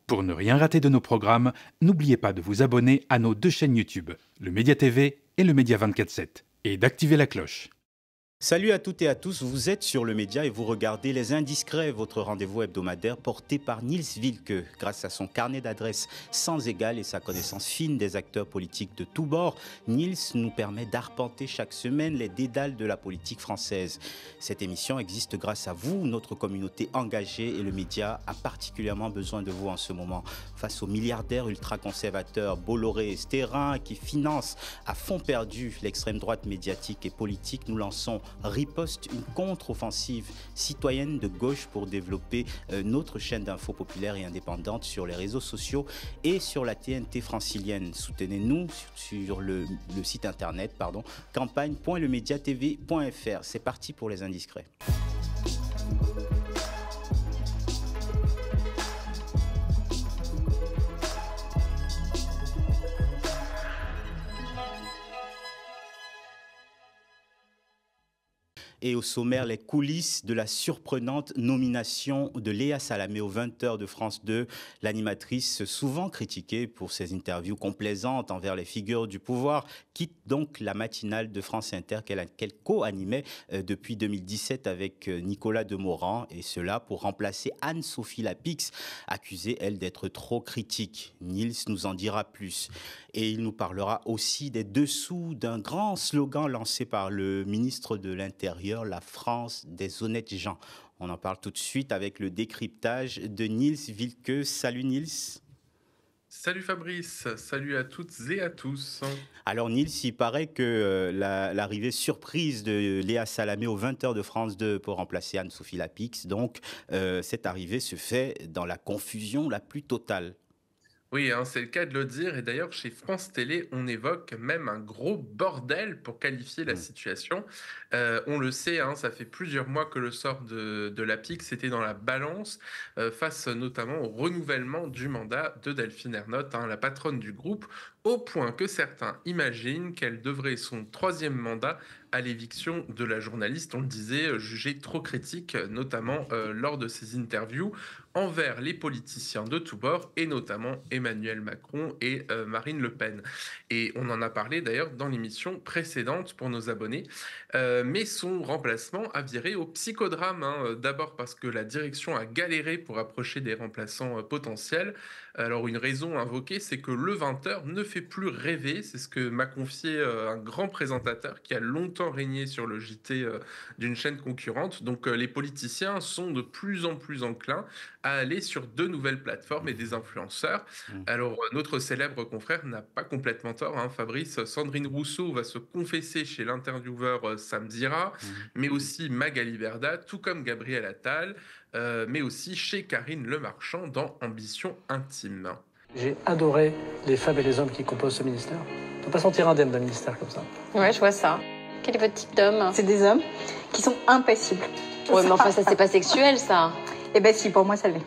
Pour ne rien rater de nos programmes, n'oubliez pas de vous abonner à nos deux chaînes YouTube, le Média TV et le Média 24/7, et d'activer la cloche. Salut à toutes et à tous, vous êtes sur le Média et vous regardez Les Indiscrets, votre rendez-vous hebdomadaire porté par Niels Wilke. Grâce à son carnet d'adresses sans égal et sa connaissance fine des acteurs politiques de tous bords, Niels nous permet d'arpenter chaque semaine les dédales de la politique française. Cette émission existe grâce à vous, notre communauté engagée, et le Média a particulièrement besoin de vous en ce moment. Face aux milliardaires ultra-conservateurs Bolloré et Stérin qui financent à fond perdu l'extrême droite médiatique et politique, nous lançons Riposte, une contre-offensive citoyenne de gauche pour développer notre chaîne d'infos populaire et indépendante sur les réseaux sociaux et sur la TNT francilienne. Soutenez-nous sur le site internet campagne.lemediatv.fr. C'est parti pour les indiscrets. Et au sommaire, les coulisses de la surprenante nomination de Léa Salamé aux 20h de France 2, l'animatrice souvent critiquée pour ses interviews complaisantes envers les figures du pouvoir, quitte donc la matinale de France Inter qu'elle co-animait depuis 2017 avec Nicolas Demorand, et cela pour remplacer Anne-Sophie Lapix, accusée, elle, d'être trop critique. Niels nous en dira plus. Et il nous parlera aussi des dessous d'un grand slogan lancé par le ministre de l'Intérieur, la France des honnêtes gens. On en parle tout de suite avec le décryptage de Niels Wilke. Salut Niels. Salut Fabrice, salut à toutes et à tous. Alors Niels, il paraît que l'arrivée surprise de Léa Salamé aux 20h de France 2 pour remplacer Anne-Sophie Lapix, donc cette arrivée se fait dans la confusion la plus totale. Oui, hein, c'est le cas de le dire. Et d'ailleurs, chez France Télé, on évoque même un gros bordel pour qualifier la situation. On le sait, hein, ça fait plusieurs mois que le sort de Lapix était dans la balance, face notamment au renouvellement du mandat de Delphine Ernotte, hein, la patronne du groupe, au point que certains imaginent qu'elle devrait son troisième mandat à l'éviction de la journaliste, on le disait, jugée trop critique, notamment lors de ses interviews envers les politiciens de tous bords, et notamment Emmanuel Macron et Marine Le Pen. Et on en a parlé d'ailleurs dans l'émission précédente pour nos abonnés. Mais son remplacement a viré au psychodrame, hein. D'abord parce que la direction a galéré pour approcher des remplaçants potentiels. Alors une raison invoquée, c'est que le 20h ne fait plus rêver. C'est ce que m'a confié un grand présentateur qui a longtemps régné sur le JT d'une chaîne concurrente. Donc les politiciens sont de plus en plus enclins à aller sur de nouvelles plateformes et des influenceurs. Alors notre célèbre confrère n'a pas complètement tort, hein, Fabrice. Sandrine Rousseau va se confesser chez l'intervieweur Sam Zira, mais aussi Magali Berda, tout comme Gabriel Attal, mais aussi chez Karine Le Marchand dans Ambition intime. J'ai adoré les femmes et les hommes qui composent ce ministère. On ne peut pas sortir indemne d'un ministère comme ça. Ouais, je vois ça. Quel est votre type d'homme? C'est des hommes qui sont impassibles. Ouais, mais enfin, ça, c'est pas sexuel, ça. Eh ben si, pour moi, ça l'est.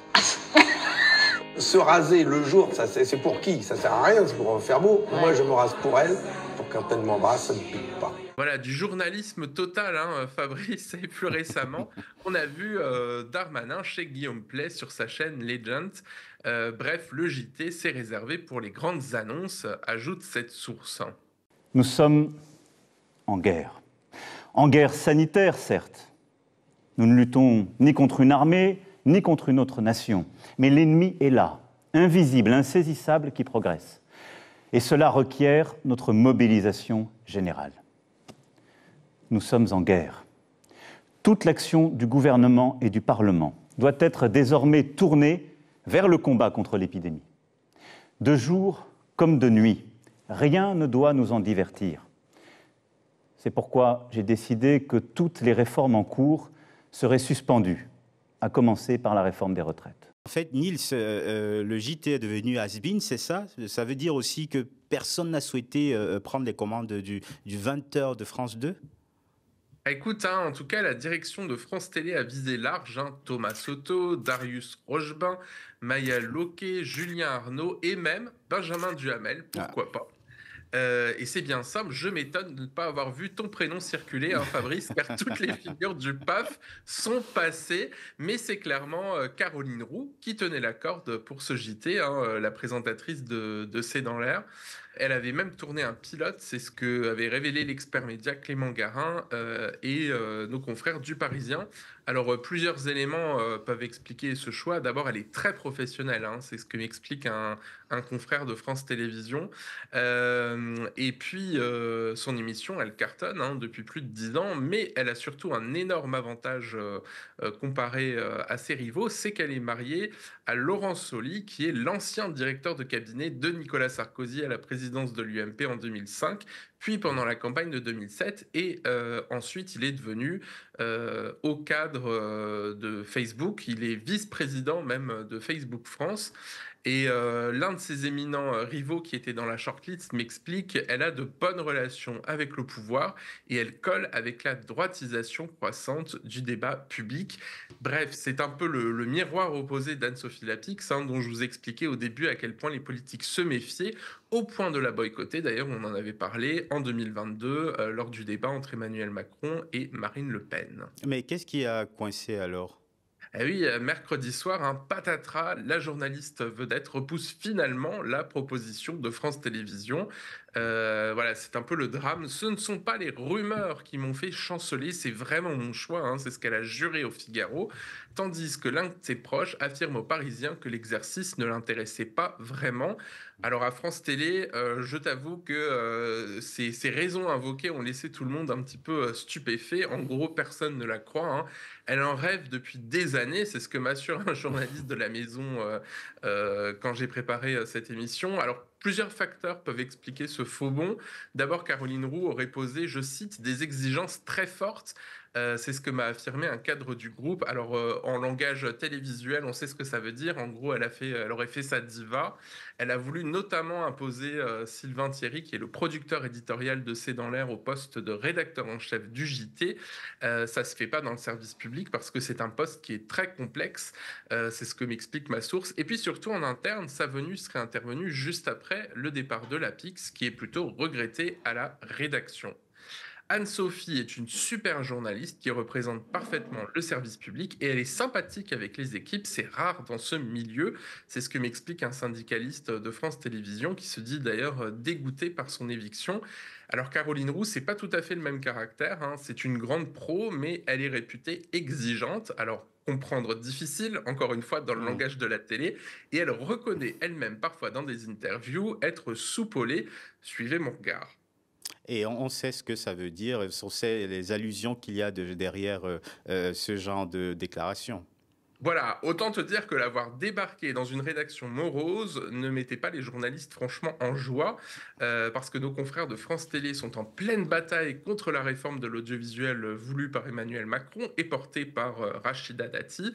Se raser le jour, ça c'est pour qui? Ça sert à rien, c'est pour faire beau. Ouais. Moi, je me rase pour elle, pour quand elle m'embrasse, ça ne pique pas. Voilà, du journalisme total, hein, Fabrice, et plus récemment, on a vu Darmanin chez Guillaume Play sur sa chaîne Legend. Bref, le JT s'est réservé pour les grandes annonces, ajoute cette source. Nous sommes en guerre. En guerre sanitaire, certes. Nous ne luttons ni contre une armée, ni contre une autre nation. Mais l'ennemi est là, invisible, insaisissable, qui progresse. Et cela requiert notre mobilisation générale. Nous sommes en guerre. Toute l'action du gouvernement et du Parlement doit être désormais tournée vers le combat contre l'épidémie. De jour comme de nuit, rien ne doit nous en divertir. C'est pourquoi j'ai décidé que toutes les réformes en cours seraient suspendues, à commencer par la réforme des retraites. En fait, Niels, le JT est devenu has-been, c'est ça? Ça veut dire aussi que personne n'a souhaité prendre les commandes du 20h de France 2? Écoute, hein, en tout cas, la direction de France Télé a visé large, hein, Thomas Soto, Darius Rochebin, Maya Loquet, Julien Arnaud et même Benjamin Duhamel, pourquoi pas. Et c'est bien simple, je m'étonne de ne pas avoir vu ton prénom circuler, hein, Fabrice, car toutes les figures du PAF sont passées, mais c'est clairement Caroline Roux qui tenait la corde pour ce JT, hein, la présentatrice de C'est dans l'air. Elle avait même tourné un pilote, c'est ce que avait révélé l'expert média Clément Garin et nos confrères du Parisien. Alors, plusieurs éléments peuvent expliquer ce choix. D'abord, elle est très professionnelle, hein, c'est ce que m'explique un confrère de France Télévisions. Et puis, son émission, elle cartonne hein, depuis plus de 10 ans, mais elle a surtout un énorme avantage comparé à ses rivaux, c'est qu'elle est mariée à Laurent Soli, qui est l'ancien directeur de cabinet de Nicolas Sarkozy à la présidence de l'UMP en 2005, puis pendant la campagne de 2007, et ensuite il est devenu au cadre de Facebook, il est vice-président même de Facebook France. Et l'un de ses éminents rivaux qui était dans la shortlist m'explique qu'elle a de bonnes relations avec le pouvoir et elle colle avec la droitisation croissante du débat public. Bref, c'est un peu le miroir opposé d'Anne-Sophie Lapix, hein, dont je vous expliquais au début à quel point les politiques se méfiaient, au point de la boycotter. D'ailleurs, on en avait parlé en 2022 lors du débat entre Emmanuel Macron et Marine Le Pen. Mais qu'est-ce qui a coincé alors ? Eh oui, mercredi soir, un patatras, la journaliste vedette repousse finalement la proposition de France Télévisions. Voilà, c'est un peu le drame. Ce ne sont pas les rumeurs qui m'ont fait chanceler, c'est vraiment mon choix, hein, c'est ce qu'elle a juré au Figaro, tandis que l'un de ses proches affirme aux Parisiens que l'exercice ne l'intéressait pas vraiment. Alors à France Télé, je t'avoue que ces raisons invoquées ont laissé tout le monde un petit peu stupéfait. En gros, personne ne la croit, hein. Elle en rêve depuis des années, c'est ce que m'assure un journaliste de la maison quand j'ai préparé cette émission. Alors, plusieurs facteurs peuvent expliquer ce faux bond. D'abord, Caroline Roux aurait posé, je cite, des exigences très fortes. C'est ce que m'a affirmé un cadre du groupe. Alors, en langage télévisuel, on sait ce que ça veut dire. En gros, elle aurait fait sa diva. Elle a voulu notamment imposer Sylvain Thierry, qui est le producteur éditorial de C'est dans l'air, au poste de rédacteur en chef du JT. Ça se fait pas dans le service public parce que c'est un poste qui est très complexe. C'est ce que m'explique ma source. Et puis surtout, en interne, sa venue serait intervenue juste après le départ de Lapix, qui est plutôt regretté à la rédaction. Anne-Sophie est une super journaliste qui représente parfaitement le service public et elle est sympathique avec les équipes. C'est rare dans ce milieu. C'est ce que m'explique un syndicaliste de France Télévisions qui se dit d'ailleurs dégoûté par son éviction. Alors Caroline Roux, c'est pas tout à fait le même caractère, hein. C'est une grande pro, mais elle est réputée exigeante. Alors comprendre difficile, encore une fois, dans le langage de la télé, et elle reconnaît elle-même parfois dans des interviews être soupolée. Suivez mon regard. Et on sait ce que ça veut dire, on sait les allusions qu'il y a derrière ce genre de déclaration. Voilà, autant te dire que l'avoir débarqué dans une rédaction morose ne mettait pas les journalistes franchement en joie, parce que nos confrères de France Télé sont en pleine bataille contre la réforme de l'audiovisuel voulue par Emmanuel Macron et portée par Rachida Dati.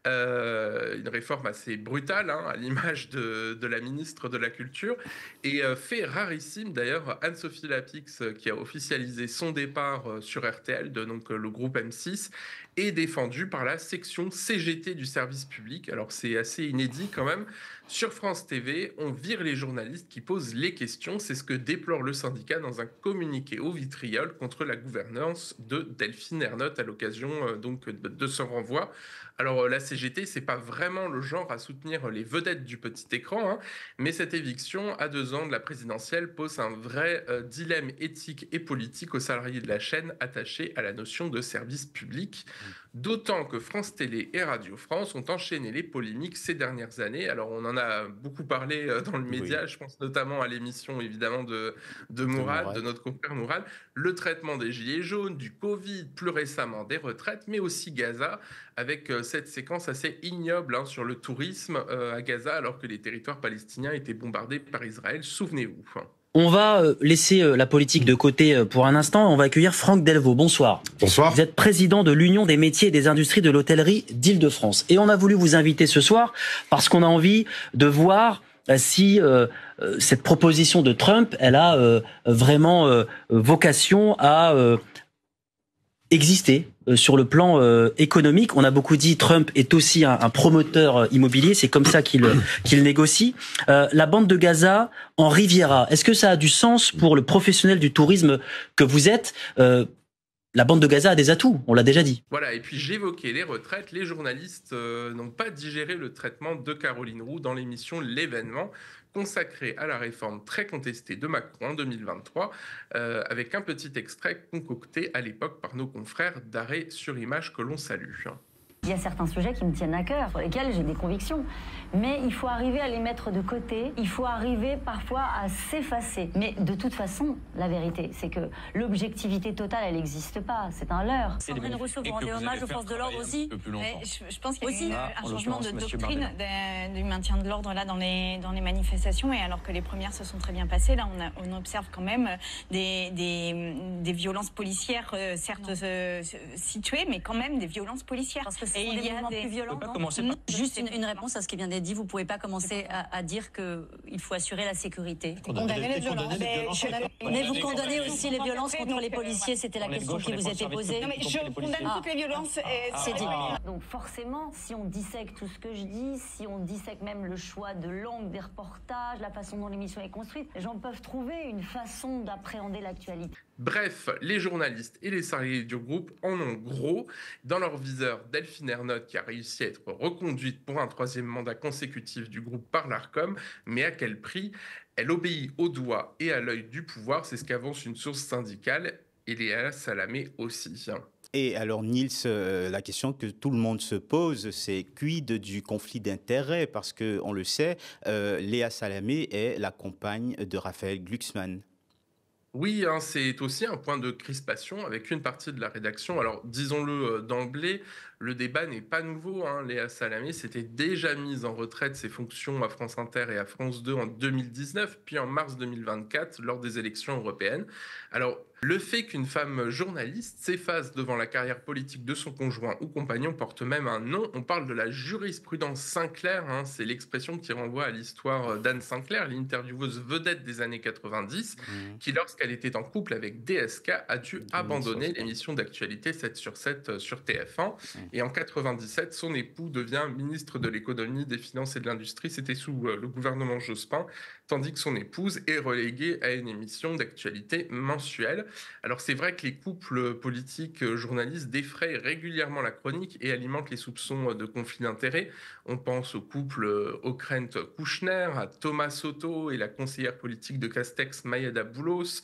Une réforme assez brutale, hein, à l'image de la ministre de la Culture. Et fait rarissime d'ailleurs, Anne-Sophie Lapix, qui a officialisé son départ sur RTL, donc le groupe M6, est défendue par la section CGT du service public. Alors c'est assez inédit quand même. Sur France TV, on vire les journalistes qui posent les questions. C'est ce que déplore le syndicat dans un communiqué au vitriol contre la gouvernance de Delphine Ernotte à l'occasion donc de ce renvoi. Alors la CGT, c'est pas vraiment le genre à soutenir les vedettes du petit écran, hein, mais cette éviction à 2 ans de la présidentielle pose un vrai dilemme éthique et politique aux salariés de la chaîne attachés à la notion de service public. D'autant que France Télé et Radio France ont enchaîné les polémiques ces dernières années. Alors on en a beaucoup parlé dans le média, oui. Je pense notamment à l'émission évidemment de Mourad, de notre confrère Mourad, le traitement des gilets jaunes, du Covid, plus récemment des retraites, mais aussi Gaza, avec cette séquence assez ignoble hein, sur le tourisme à Gaza, alors que les territoires palestiniens étaient bombardés par Israël, souvenez-vous. On va laisser la politique de côté pour un instant. On va accueillir Franck Delvaux. Bonsoir. Bonsoir. Vous êtes président de l'Union des métiers et des industries de l'hôtellerie d'Île-de-France. Et on a voulu vous inviter ce soir parce qu'on a envie de voir si cette proposition de Trump, elle a vraiment vocation à exister sur le plan économique. On a beaucoup dit Trump est aussi un promoteur immobilier, c'est comme ça qu'il négocie. La bande de Gaza en Riviera, est-ce que ça a du sens pour le professionnel du tourisme que vous êtes? La bande de Gaza a des atouts, on l'a déjà dit. Voilà, et puis j'évoquais les retraites. Les journalistes n'ont pas digéré le traitement de Caroline Roux dans l'émission L'événement, consacrée à la réforme très contestée de Macron en 2023, avec un petit extrait concocté à l'époque par nos confrères d'Arrêt sur Image que l'on salue. Il y a certains sujets qui me tiennent à cœur, sur lesquels j'ai des convictions. Mais il faut arriver à les mettre de côté, il faut arriver parfois à s'effacer. Mais de toute façon, la vérité, c'est que l'objectivité totale, elle n'existe pas, c'est un leurre. Sandrine Rousseau, vous rendez hommage aux forces de l'ordre aussi. Je pense qu'il y a aussi un changement de doctrine du maintien de l'ordre là dans les manifestations. Et alors que les premières se sont très bien passées, là on observe quand même des violences policières, certes situées, mais quand même des violences policières. Parce que ce sont des mouvements plus violents. Juste une réponse à ce qui vient d'être dit. Vous ne pouvez pas commencer à dire qu'il faut assurer la sécurité. Condamner les violences. Mais vous condamnez aussi les violences contre les policiers. C'était la question qui vous était posée. Non, mais je condamne toutes les violences. C'est dit. Donc forcément, si on dissèque tout ce que je dis, si on dissèque même le choix de l'angle des reportages, la façon dont l'émission est construite, les gens peuvent trouver une façon d'appréhender l'actualité. Bref, les journalistes et les salariés du groupe en ont gros. Dans leur viseur, Delphine Ernotte qui a réussi à être reconduite pour un 3e mandat consécutif du groupe par l'Arcom. Mais à quel prix? Elle obéit au doigt et à l'œil du pouvoir, c'est ce qu'avance une source syndicale. Et Léa Salamé aussi. Et alors, Nils, la question que tout le monde se pose, c'est quid du conflit d'intérêts? Parce qu'on le sait, Léa Salamé est la compagne de Raphaël Glucksmann. Oui, hein, c'est aussi un point de crispation avec une partie de la rédaction. Alors, disons-le d'emblée, le débat n'est pas nouveau. Hein. Léa Salamé s'était déjà mise en retraite ses fonctions à France Inter et à France 2 en 2019, puis en mars 2024, lors des élections européennes. Alors, le fait qu'une femme journaliste s'efface devant la carrière politique de son conjoint ou compagnon porte même un nom. On parle de la jurisprudence Sinclair. Hein. C'est l'expression qui renvoie à l'histoire d'Anne Sinclair, l'intervieweuse vedette des années 90, qui, lorsqu'elle était en couple avec DSK, a dû abandonner l'émission d'actualité 7 sur 7 sur TF1. Et en 97, son époux devient ministre de l'économie, des finances et de l'industrie. C'était sous le gouvernement Jospin, tandis que son épouse est reléguée à une émission d'actualité mensuelle. Alors c'est vrai que les couples politiques journalistes défrayent régulièrement la chronique et alimentent les soupçons de conflit d'intérêts. On pense au couple Ockrent-Kouchner, à Thomas Soto et la conseillère politique de Castex, Mayada Boulos,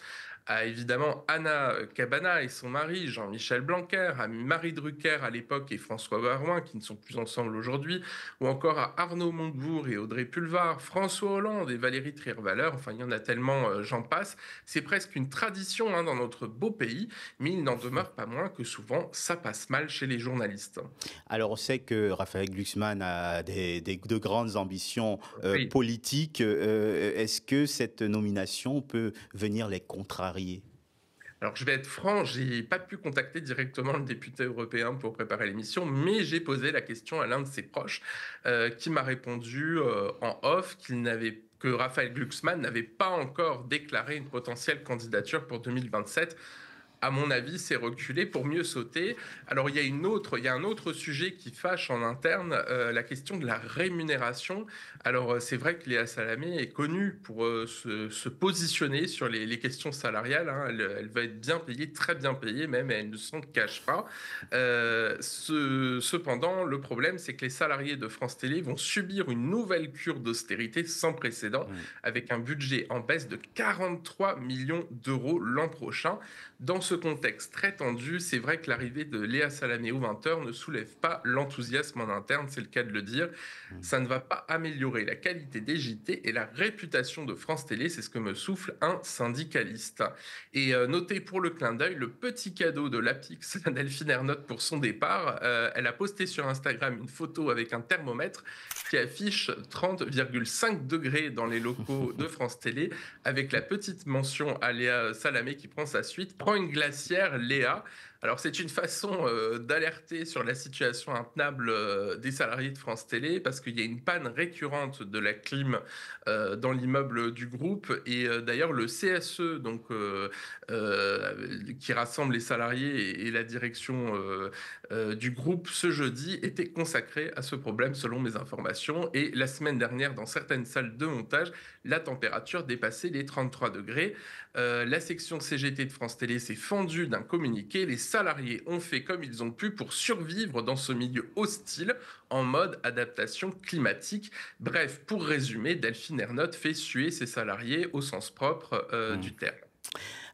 à évidemment Anna Cabana et son mari Jean-Michel Blanquer, à Marie Drucker à l'époque et François Barouin qui ne sont plus ensemble aujourd'hui, ou encore à Arnaud Montebourg et Audrey Pulvar, François Hollande et Valérie Trierweiler, enfin il y en a tellement, j'en passe. C'est presque une tradition dans notre beau pays, mais il n'en demeure pas moins que souvent ça passe mal chez les journalistes. Alors on sait que Raphaël Glucksmann a de grandes ambitions politiques. Est-ce que cette nomination peut venir les contrarier? Alors, je vais être franc, j'ai pas pu contacter directement le député européen pour préparer l'émission, mais j'ai posé la question à l'un de ses proches qui m'a répondu en off que Raphaël Glucksmann n'avait pas encore déclaré une potentielle candidature pour 2027. À mon avis, c'est reculé pour mieux sauter. Alors, il y a un autre sujet qui fâche en interne, la question de la rémunération. Alors, c'est vrai que Léa Salamé est connue pour se positionner sur les questions salariales. Hein. Elle va être bien payée, très bien payée même, et elle ne s'en cache pas. Cependant, le problème, c'est que les salariés de France Télé vont subir une nouvelle cure d'austérité sans précédent, avec un budget en baisse de 43 millions d'euros l'an prochain. Dans ce contexte très tendu, c'est vrai que l'arrivée de Léa Salamé aux 20h ne soulève pas l'enthousiasme en interne, c'est le cas de le dire. Ça ne va pas améliorer la qualité des JT et la réputation de France Télé, c'est ce que me souffle un syndicaliste. Et notez pour le clin d'œil le petit cadeau de l'APIX, Delphine Ernotte, pour son départ. Elle a posté sur Instagram une photo avec un thermomètre qui affiche 30,5 degrés dans les locaux de France Télé, avec la petite mention à Léa Salamé qui prend sa suite. Prends une glacière, Léa. Alors, c'est une façon d'alerter sur la situation intenable des salariés de France Télé parce qu'il y a une panne récurrente de la clim dans l'immeuble du groupe. Et d'ailleurs, le CSE, donc, qui rassemble les salariés et la direction du groupe ce jeudi, était consacré à ce problème selon mes informations. Et la semaine dernière, dans certaines salles de montage, la température dépassait les 33 degrés. La section CGT de France Télé s'est fendue d'un communiqué. Les salariés ont fait comme ils ont pu pour survivre dans ce milieu hostile en mode adaptation climatique. Bref, pour résumer, Delphine Ernotte fait suer ses salariés au sens propre du terme.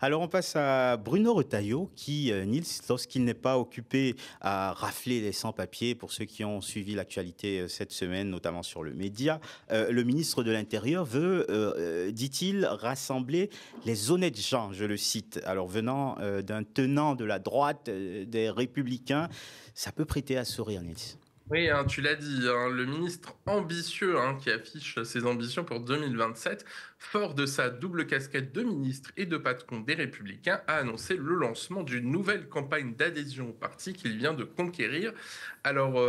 Alors on passe à Bruno Retailleau qui, Nils, lorsqu'il n'est pas occupé à rafler les sans-papiers, pour ceux qui ont suivi l'actualité cette semaine, notamment sur le média, le ministre de l'Intérieur veut, dit-il, rassembler les honnêtes gens, je le cite. Alors venant d'un tenant de la droite des Républicains, ça peut prêter à sourire, Nils. Oui, tu l'as dit, le ministre ambitieux qui affiche ses ambitions pour 2027, fort de sa double casquette de ministre et de patron des Républicains, a annoncé le lancement d'une nouvelle campagne d'adhésion au parti qu'il vient de conquérir. Alors,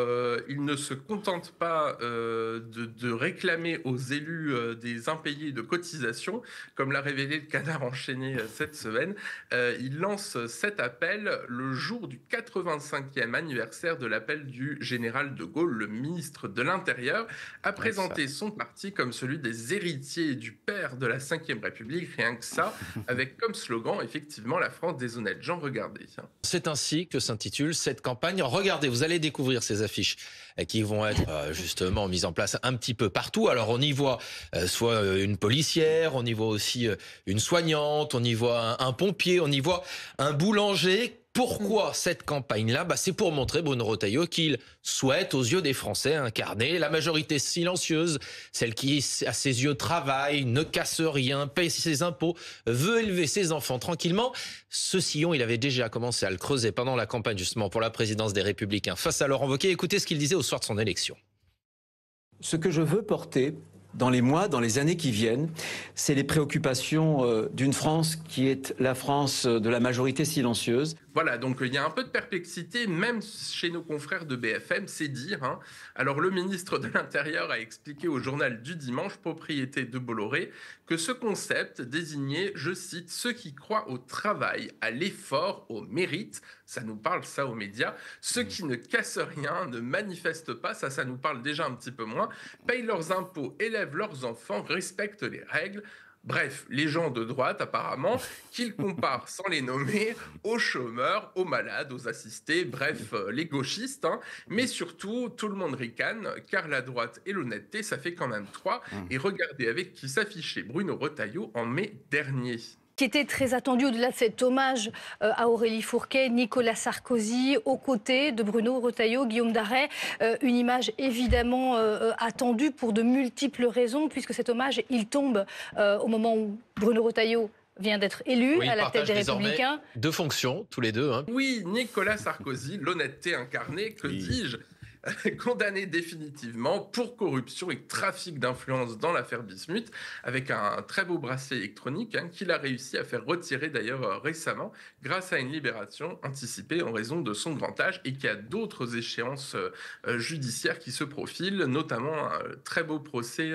il ne se contente pas de réclamer aux élus des impayés de cotisations, comme l'a révélé le Canard enchaîné cette semaine. Il lance cet appel le jour du 85e anniversaire de l'appel du général de Gaulle. Le ministre de l'Intérieur a présenté son parti comme celui des héritiers du père de la Ve République, rien que ça, avec comme slogan, effectivement, la France des honnêtes gens, regardez. C'est ainsi que s'intitule cette campagne. Regardez, vous allez découvrir ces affiches qui vont être justement mises en place un petit peu partout. Alors on y voit soit une policière, on y voit aussi une soignante, on y voit un pompier, on y voit un boulanger. Pourquoi cette campagne-là ? C'est pour montrer, Bruno Retailleau, qu'il souhaite, aux yeux des Français, incarner la majorité silencieuse, celle qui, à ses yeux, travaille, ne casse rien, paye ses impôts, veut élever ses enfants tranquillement. Ce sillon, il avait déjà commencé à le creuser pendant la campagne, justement, pour la présidence des Républicains face à Laurent Wauquiez. Écoutez ce qu'il disait au soir de son élection. Ce que je veux porter dans les mois, dans les années qui viennent, c'est les préoccupations d'une France qui est la France de la majorité silencieuse. Voilà, donc il y a un peu de perplexité, même chez nos confrères de BFM, c'est dire. Alors le ministre de l'Intérieur a expliqué au journal du dimanche, propriété de Bolloré, que ce concept désignait, je cite, ceux qui croient au travail, à l'effort, au mérite. Ça nous parle, ça, aux médias. Ceux qui ne cassent rien, ne manifestent pas, ça nous parle déjà un petit peu moins, payent leurs impôts, élèvent leurs enfants, respectent les règles. Bref, les gens de droite, apparemment, qu'ils comparent, sans les nommer, aux chômeurs, aux malades, aux assistés, bref, les gauchistes. Mais surtout, tout le monde ricane, car la droite et l'honnêteté, ça fait quand même 3. Et regardez avec qui s'affichait Bruno Retailleau en mai dernier. Qui était très attendu au-delà de cet hommage à Aurélie Fourquet, Nicolas Sarkozy, aux côtés de Bruno Retailleau, Guillaume Daret. Une image évidemment attendue pour de multiples raisons, puisque cet hommage, il tombe au moment où Bruno Retailleau vient d'être élu à la tête des Républicains. 2 fonctions, tous les 2. Oui, Nicolas Sarkozy, l'honnêteté incarnée, que dis-je ? Condamné définitivement pour corruption et trafic d'influence dans l'affaire Bismuth, avec un très beau bracelet électronique qu'il a réussi à faire retirer d'ailleurs récemment grâce à une libération anticipée en raison de son grand âge, et qui a d'autres échéances judiciaires qui se profilent, notamment un très beau procès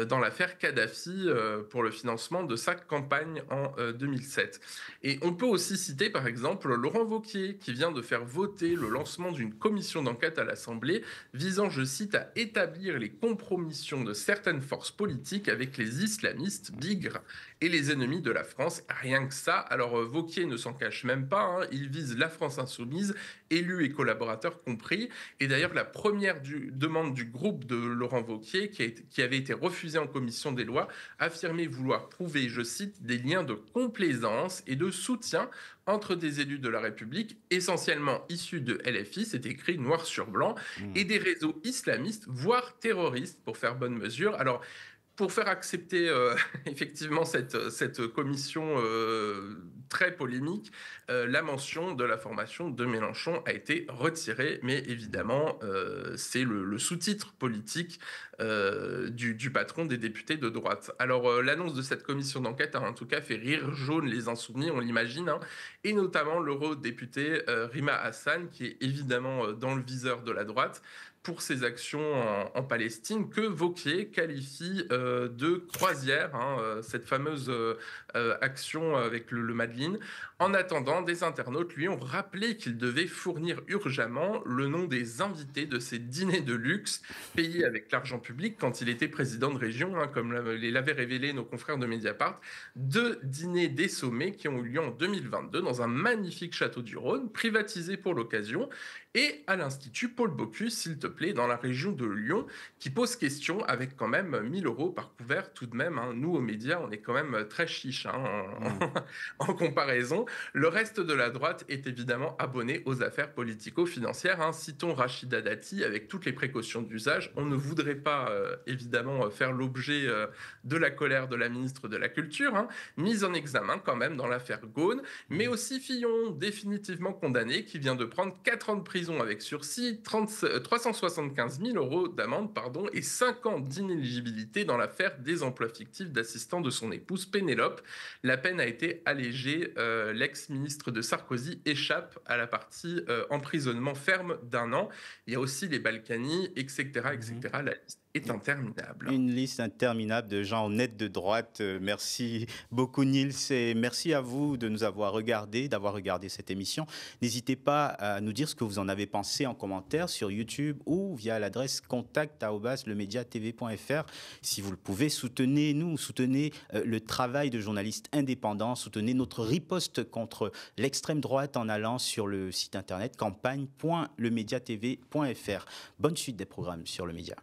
dans l'affaire Kadhafi pour le financement de sa campagne en 2007. Et on peut aussi citer par exemple Laurent Wauquiez, qui vient de faire voter le lancement d'une commission d'enquête à l'Assemblée visant, je cite, à établir les compromissions de certaines forces politiques avec les islamistes, bigres et les ennemis de la France. Rien que ça. Alors Wauquiez ne s'en cache même pas, il vise la France insoumise, élus et collaborateurs compris. Et d'ailleurs, la première demande du groupe de Laurent Wauquiez, qui avait été refusée en commission des lois, affirmait vouloir prouver, je cite, des liens de complaisance et de soutien entre des élus de la République, essentiellement issus de LFI, c'est écrit noir sur blanc, et des réseaux islamistes, voire terroristes, pour faire bonne mesure. Alors, pour faire accepter effectivement cette commission très polémique, la mention de la formation de Mélenchon a été retirée, mais évidemment, c'est le sous-titre politique du patron des députés de droite. Alors, l'annonce de cette commission d'enquête a en tout cas fait rire jaune les insoumis, on l'imagine, hein, et notamment l'eurodéputé Rima Hassan, qui est évidemment dans le viseur de la droite, pour ses actions en Palestine, que Wauquiez qualifie de croisière, hein, cette fameuse action avec le Madeleine. En attendant, des internautes lui ont rappelé qu'il devait fournir urgemment le nom des invités de ces dîners de luxe payés avec l'argent public quand il était président de région, hein, comme l'avaient révélé nos confrères de Mediapart. 2 dîners des sommets qui ont eu lieu en 2022 dans un magnifique château du Rhône, privatisé pour l'occasion, et à l'Institut Paul Bocuse, s'il te plaît, dans la région de Lyon, qui pose question avec quand même 1 000 € par couvert tout de même. Hein. Nous, aux médias, on est quand même très chiche en comparaison. Le reste de la droite est évidemment abonné aux affaires politico-financières. Hein. Citons Rachida Dati, avec toutes les précautions d'usage. On ne voudrait pas, évidemment, faire l'objet de la colère de la ministre de la Culture, hein, mise en examen quand même dans l'affaire Ghosn, mais aussi Fillon, définitivement condamné, qui vient de prendre 4 ans de prison avec sursis, 375 000 € d'amende, et 5 ans d'inéligibilité dans l'affaire des emplois fictifs d'assistants de son épouse Pénélope. La peine a été allégée. L'ex-ministre de Sarkozy échappe à la partie emprisonnement ferme d'1 an. Il y a aussi les Balkany, etc., etc. La liste est interminable. Une liste interminable de gens honnêtes de droite. Merci beaucoup Nils, et merci à vous de nous avoir d'avoir regardé cette émission. N'hésitez pas à nous dire ce que vous en avez pensé en commentaire sur YouTube ou via l'adresse contact@lemediatv.fr. Si vous le pouvez, soutenez-nous, soutenez le travail de journalistes indépendants, soutenez notre riposte contre l'extrême droite en allant sur le site internet campagne.lemediatv.fr. Bonne suite des programmes sur le Média.